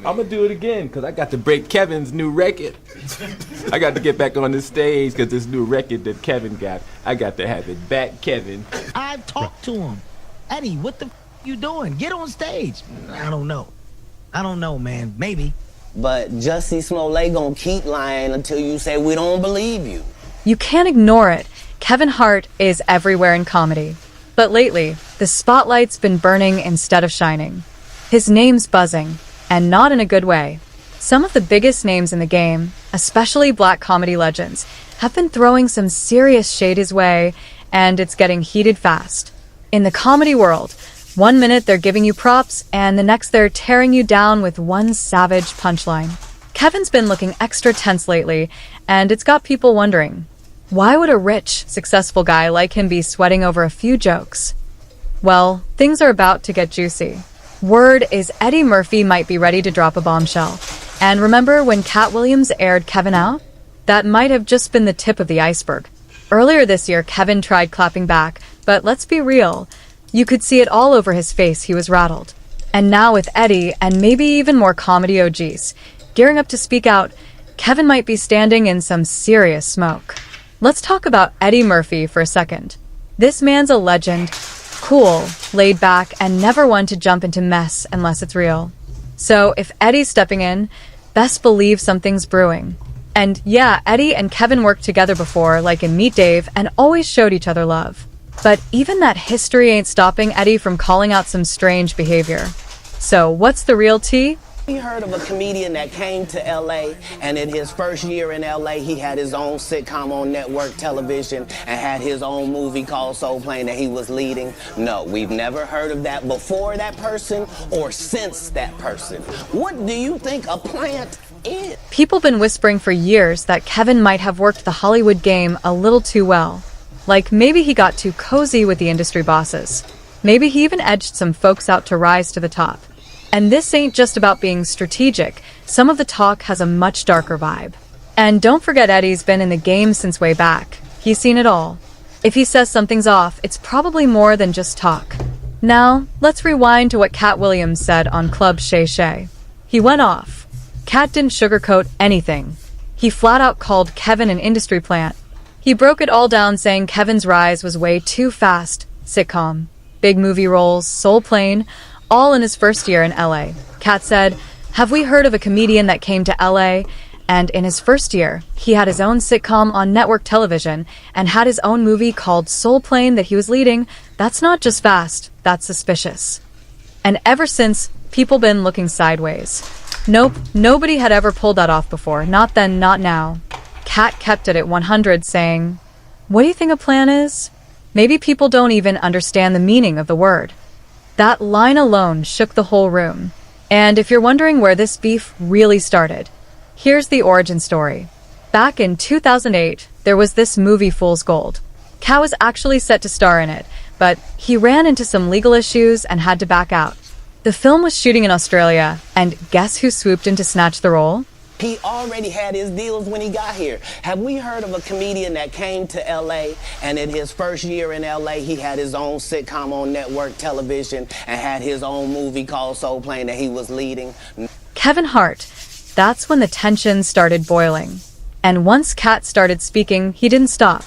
I'm gonna do it again because I got to break Kevin's new record. I got to get back on the stage because this new record that Kevin got, I got to have it back, Kevin. I've talked to him. Eddie, what the you doing? Get on stage. I don't know, man. Maybe. But Jussie Smollett gonna keep lying until you say we don't believe you. You can't ignore it. Kevin Hart is everywhere in comedy. But lately, the spotlight's been burning instead of shining. His name's buzzing, and not in a good way. Some of the biggest names in the game, especially black comedy legends, have been throwing some serious shade his way, and it's getting heated fast. In the comedy world, 1 minute they're giving you props, and the next they're tearing you down with one savage punchline. Kevin's been looking extra tense lately, and it's got people wondering, why would a rich, successful guy like him be sweating over a few jokes? Well, things are about to get juicy. Word is Eddie Murphy might be ready to drop a bombshell. And remember when Katt Williams aired Kevin out? That might have just been the tip of the iceberg. Earlier this year, Kevin tried clapping back, but let's be real. You could see it all over his face, he was rattled. And now with Eddie, and maybe even more comedy OGs, gearing up to speak out, Kevin might be standing in some serious smoke. Let's talk about Eddie Murphy for a second. This man's a legend, cool, laid back, and never one to jump into mess unless it's real. So if Eddie's stepping in, best believe something's brewing. And yeah, Eddie and Kevin worked together before, like in Meet Dave, and always showed each other love. But even that history ain't stopping Eddie from calling out some strange behavior. So what's the real tea? You heard of a comedian that came to LA, and in his first year in LA, he had his own sitcom on network television and had his own movie called Soul Plane that he was leading? No, we've never heard of that before that person or since that person. What do you think a plant is? People been whispering for years that Kevin might have worked the Hollywood game a little too well. Like maybe he got too cozy with the industry bosses. Maybe he even edged some folks out to rise to the top. And this ain't just about being strategic. Some of the talk has a much darker vibe. And don't forget Eddie's been in the game since way back. He's seen it all. If he says something's off, it's probably more than just talk. Now, let's rewind to what Katt Williams said on Club Shay Shay. He went off. Katt didn't sugarcoat anything. He flat out called Kevin an industry plant. He broke it all down saying Kevin's rise was way too fast. Sitcom, big movie roles, Soul Plane, all in his first year in LA. Katt said, have we heard of a comedian that came to LA? And in his first year, he had his own sitcom on network television and had his own movie called Soul Plane that he was leading. That's not just fast, that's suspicious. And ever since, people been looking sideways. Nope, nobody had ever pulled that off before. Not then, not now. Katt kept it at 100 saying, what do you think a plan is? Maybe people don't even understand the meaning of the word. That line alone shook the whole room. And if you're wondering where this beef really started, here's the origin story. Back in 2008, there was this movie Fool's Gold. Katt was actually set to star in it, but he ran into some legal issues and had to back out. The film was shooting in Australia, and guess who swooped in to snatch the role? He already had his deals when he got here. Have we heard of a comedian that came to LA, and in his first year in LA, he had his own sitcom on network television and had his own movie called Soul Plane that he was leading? Kevin Hart. That's when the tension started boiling. And once Katt started speaking, he didn't stop.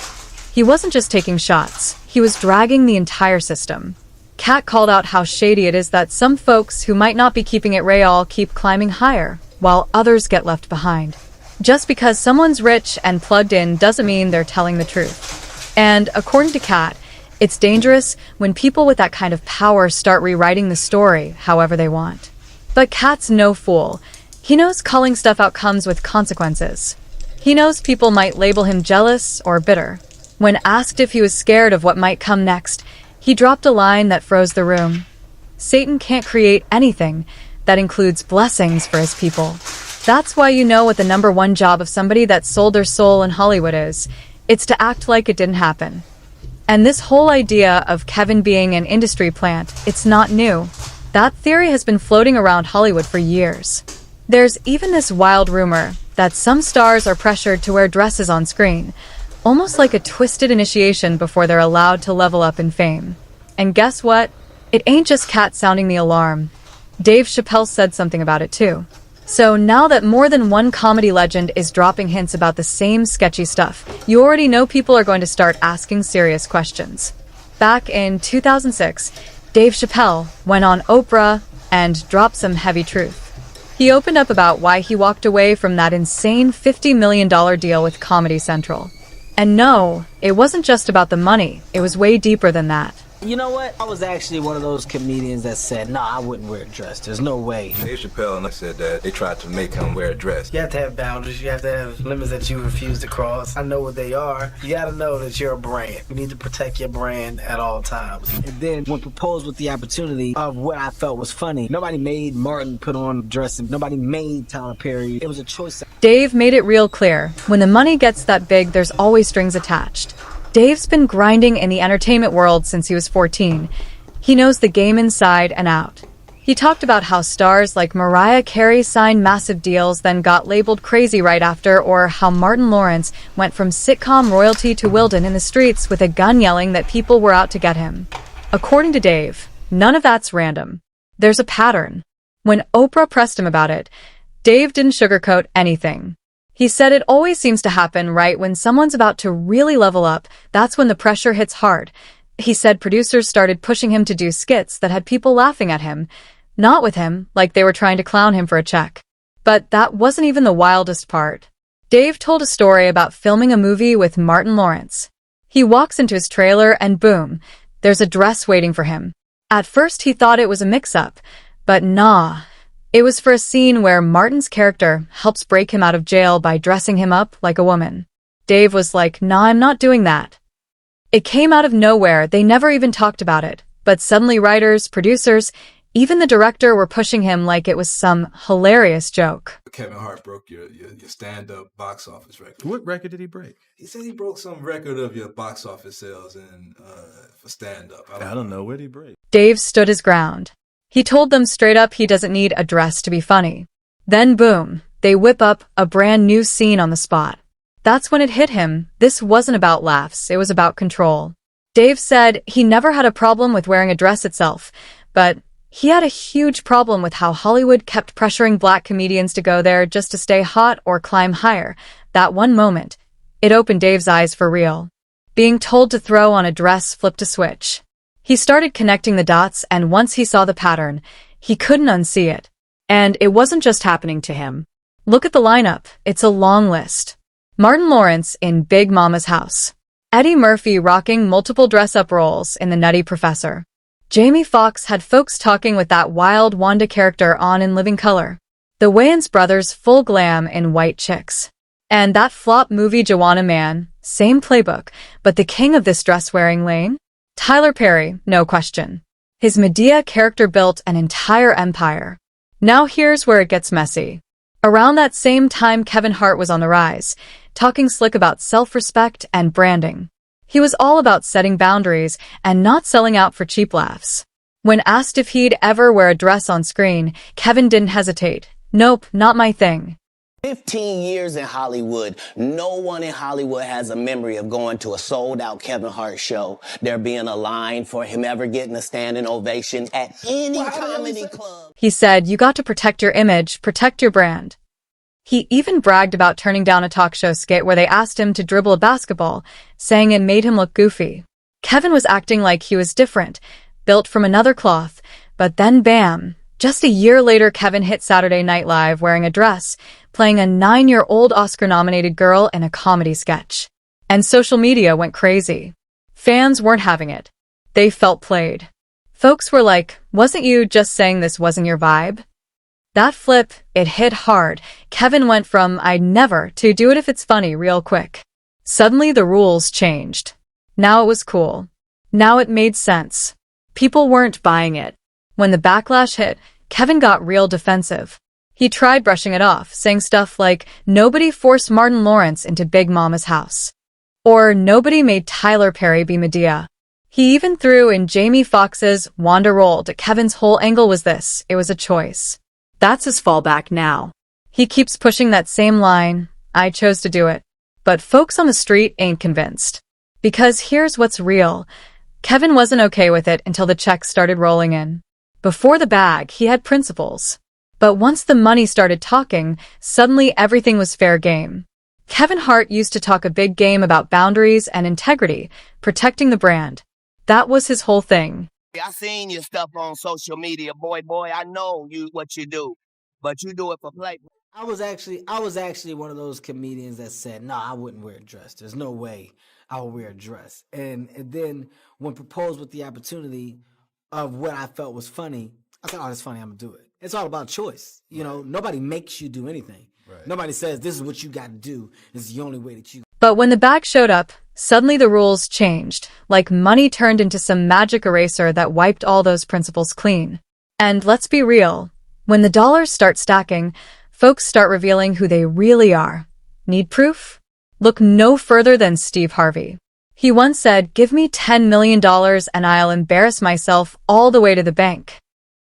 He wasn't just taking shots. He was dragging the entire system. Katt called out how shady it is that some folks who might not be keeping it real keep climbing higher, while others get left behind. Just because someone's rich and plugged in doesn't mean they're telling the truth. And according to Katt, it's dangerous when people with that kind of power start rewriting the story however they want. But Katt's no fool. He knows calling stuff out comes with consequences. He knows people might label him jealous or bitter. When asked if he was scared of what might come next, he dropped a line that froze the room. Satan can't create anything that includes blessings for his people. That's why you know what the #1 job of somebody that sold their soul in Hollywood is. It's to act like it didn't happen. And this whole idea of Kevin being an industry plant, it's not new. That theory has been floating around Hollywood for years. There's even this wild rumor that some stars are pressured to wear dresses on screen, almost like a twisted initiation before they're allowed to level up in fame. And guess what? It ain't just Katt sounding the alarm. Dave Chappelle said something about it too. So now that more than one comedy legend is dropping hints about the same sketchy stuff, you already know people are going to start asking serious questions. Back in 2006, Dave Chappelle went on Oprah and dropped some heavy truth. He opened up about why he walked away from that insane $50 million deal with Comedy Central. And no, it wasn't just about the money, it was way deeper than that. You know what? I was actually one of those comedians that said, no, I wouldn't wear a dress. There's no way. Dave Chappelle and I said that they tried to make him wear a dress. You have to have boundaries. You have to have limits that you refuse to cross. I know what they are. You got to know that you're a brand. You need to protect your brand at all times. And then when proposed with the opportunity of what I felt was funny, nobody made Martin put on a dress and nobody made Tyler Perry. It was a choice. Dave made it real clear. When the money gets that big, there's always strings attached. Dave's been grinding in the entertainment world since he was 14. He knows the game inside and out. He talked about how stars like Mariah Carey signed massive deals, then got labeled crazy right after, or how Martin Lawrence went from sitcom royalty to Wilden in the streets with a gun yelling that people were out to get him. According to Dave, none of that's random. There's a pattern. When Oprah pressed him about it, Dave didn't sugarcoat anything. He said it always seems to happen right when someone's about to really level up. That's when the pressure hits hard. He said producers started pushing him to do skits that had people laughing at him. Not with him, like they were trying to clown him for a check. But that wasn't even the wildest part. Dave told a story about filming a movie with Martin Lawrence. He walks into his trailer and boom, there's a dress waiting for him. At first he thought it was a mix-up, but nah. It was for a scene where Martin's character helps break him out of jail by dressing him up like a woman. Dave was like, nah, I'm not doing that. It came out of nowhere, they never even talked about it. But suddenly writers, producers, even the director were pushing him like it was some hilarious joke. Kevin Hart broke your stand-up box office record. What record did he break? He said he broke some record of your box office sales for stand-up. I don't know. What did he break? Dave stood his ground. He told them straight up he doesn't need a dress to be funny. Then boom, they whip up a brand new scene on the spot. That's when it hit him. This wasn't about laughs, it was about control. Dave said he never had a problem with wearing a dress itself, but he had a huge problem with how Hollywood kept pressuring black comedians to go there just to stay hot or climb higher. That one moment, it opened Dave's eyes for real. Being told to throw on a dress flipped a switch. He started connecting the dots, and once he saw the pattern, he couldn't unsee it. And it wasn't just happening to him. Look at the lineup. It's a long list. Martin Lawrence in Big Mama's House. Eddie Murphy rocking multiple dress-up roles in The Nutty Professor. Jamie Foxx had folks talking with that wild Wanda character on in Living Color. The Wayans brothers full glam in White Chicks. And that flop movie Joanna Man, same playbook, but the king of this dress-wearing lane? Tyler Perry, no question. His Medea character built an entire empire. Now here's where it gets messy. Around that same time, Kevin Hart was on the rise, talking slick about self-respect and branding. He was all about setting boundaries and not selling out for cheap laughs. When asked if he'd ever wear a dress on screen, Kevin didn't hesitate. Nope, not my thing. 15 years in Hollywood, no one in Hollywood has a memory of going to a sold-out Kevin Hart show, there being a line for him ever getting a standing ovation at any comedy club. He said, you got to protect your image, protect your brand. He even bragged about turning down a talk show skit where they asked him to dribble a basketball, saying it made him look goofy. Kevin was acting like he was different, built from another cloth, but then bam. Just a year later, Kevin hit Saturday Night Live wearing a dress, playing a 9-year-old Oscar-nominated girl in a comedy sketch. And social media went crazy. Fans weren't having it. They felt played. Folks were like, wasn't you just saying this wasn't your vibe? That flip, it hit hard. Kevin went from I'd never to do it if it's funny real quick. Suddenly the rules changed. Now it was cool. Now it made sense. People weren't buying it. When the backlash hit, Kevin got real defensive. He tried brushing it off, saying stuff like, nobody forced Martin Lawrence into Big Mama's house. Or nobody made Tyler Perry be Medea. He even threw in Jamie Foxx's Wanda role. Kevin's whole angle was this, it was a choice. That's his fallback now. He keeps pushing that same line, I chose to do it. But folks on the street ain't convinced. Because here's what's real. Kevin wasn't okay with it until the checks started rolling in. Before the bag, he had principles. But once the money started talking, suddenly everything was fair game. Kevin Hart used to talk a big game about boundaries and integrity, protecting the brand. That was his whole thing. I seen your stuff on social media, boy. I know what you do, but you do it for play. I was actually one of those comedians that said, "No, I wouldn't wear a dress. There's no way I would wear a dress." And then when proposed with the opportunity of what I felt was funny, I thought, "Oh, that's funny. I'm gonna do it." It's all about choice. You know, nobody makes you do anything. Right. Nobody says this is what you got to do. This is the only way that you. But when the bag showed up, suddenly the rules changed, like money turned into some magic eraser that wiped all those principles clean. And let's be real, when the dollars start stacking, folks start revealing who they really are. Need proof? Look no further than Steve Harvey. He once said, "Give me $10 million and I'll embarrass myself all the way to the bank."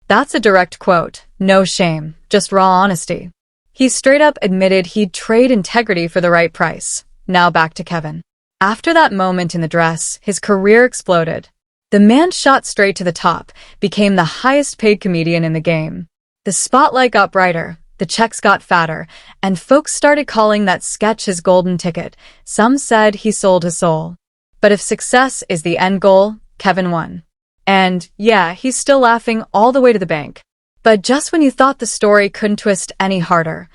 That's a direct quote. No shame, just raw honesty. He straight up admitted he'd trade integrity for the right price. Now back to Kevin. After that moment in the dress, his career exploded. The man shot straight to the top, became the highest paid comedian in the game. The spotlight got brighter, the checks got fatter, and folks started calling that sketch his golden ticket. Some said he sold his soul. But if success is the end goal, Kevin won. And yeah, he's still laughing all the way to the bank. But just when you thought the story couldn't twist any harder,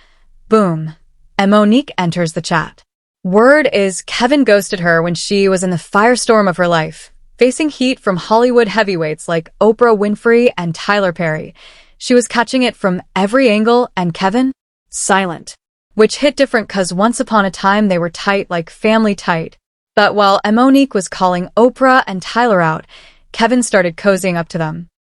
boom, Monique enters the chat. Word is Kevin ghosted her when she was in the firestorm of her life, facing heat from Hollywood heavyweights like Oprah Winfrey and Tyler Perry. She was catching it from every angle, and Kevin? Silent. Which hit different cause once upon a time they were tight like family tight. But while Monique was calling Oprah and Tyler out, Kevin started cozying up to them.